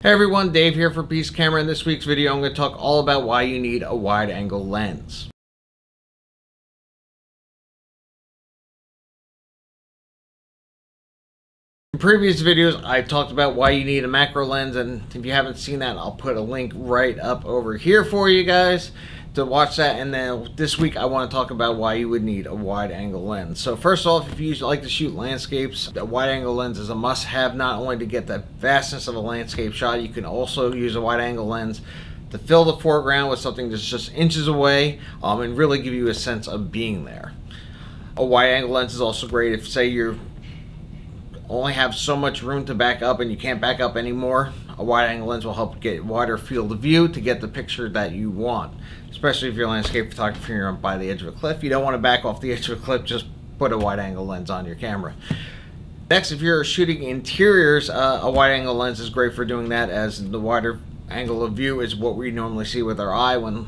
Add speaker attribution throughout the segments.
Speaker 1: Hey everyone, Dave here for Peace Camera. In this week's video, I'm going to talk all about why you need a wide-angle lens. In previous videos, I talked about why you need a macro lens, and if you haven't seen that, I'll put a link right up over here for you guys to watch that. And then this week, I want to talk about why you would need a wide-angle lens. So first off, if you like to shoot landscapes, a wide-angle lens is a must-have, not only to get the vastness of a landscape shot, you can also use a wide-angle lens to fill the foreground with something that's just inches away and really give you a sense of being there. A wide-angle lens is also great if, say, you're only have so much room to back up and you can't back up anymore. A wide angle lens will help get wider field of view to get the picture that you want, especially if you're landscape photography and you're by the edge of a cliff. You don't want to back off the edge of a cliff, just put a wide angle lens on your camera. Next, if you're shooting interiors, a wide angle lens is great for doing that, as the wider angle of view is what we normally see with our eye when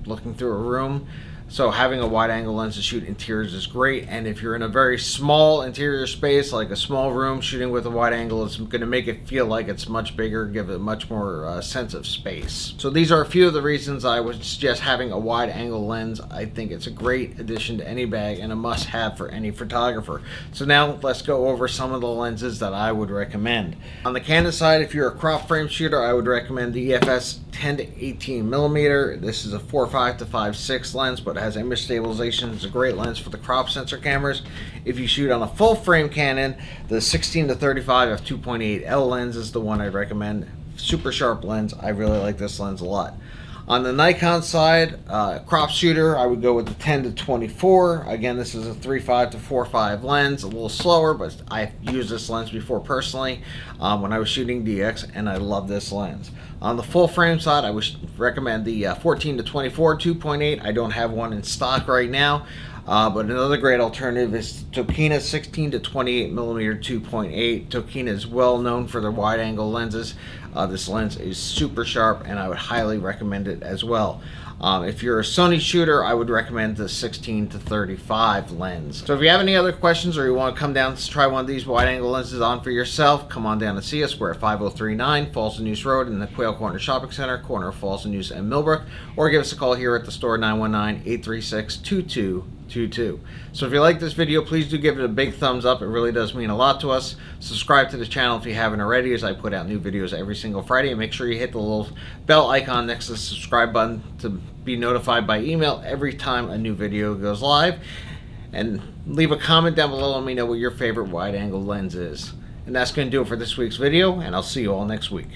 Speaker 1: looking through a room. So having a wide angle lens to shoot interiors is great, and if you're in a very small interior space, like a small room, shooting with a wide angle is going to make it feel like it's much bigger, give it much more sense of space. So these are a few of the reasons I would suggest having a wide angle lens. I think it's a great addition to any bag and a must have for any photographer. So now let's go over some of the lenses that I would recommend. On the Canon side, if you're a crop frame shooter, I would recommend the EFS 10 to 18 millimeter. This is a 4.5 to 5.6 lens, but it has image stabilization. It's a great lens for the crop sensor cameras. If you shoot on a full frame Canon, the 16 to 35 f2.8L lens is the one I'd recommend. Super sharp lens. I really like this lens a lot. On the Nikon side, crop shooter, I would go with the 10 to 24. Again, this is a 3.5 to 4.5 lens, a little slower, but I've used this lens before personally when I was shooting DX, and I love this lens. On the full frame side, I would recommend the 14 to 24 2.8. I don't have one in stock right now, but another great alternative is Tokina 16 to 28 millimeter 2.8. Tokina is well known for their wide angle lenses. This lens is super sharp, and I would highly recommend it as well. If you're a Sony shooter, I would recommend the 16 to 35 lens. So if you have any other questions or you want to come down to try one of these wide angle lenses on for yourself, come on down and see us. We're at 5039 Falls of Neuse Road in the Quail Corner Shopping Center, corner of Falls of Neuse and Millbrook, or give us a call here at the store, 919-836-2222. So if you like this video, please do give it a big thumbs up. It really does mean a lot to us. Subscribe to the channel if you haven't already, as I put out new videos every single Friday, and make sure you hit the little bell icon next to the subscribe button to be notified by email every time a new video goes live. And leave a comment down below, let me know what your favorite wide angle lens is. And that's going to do it for this week's video, and I'll see you all next week.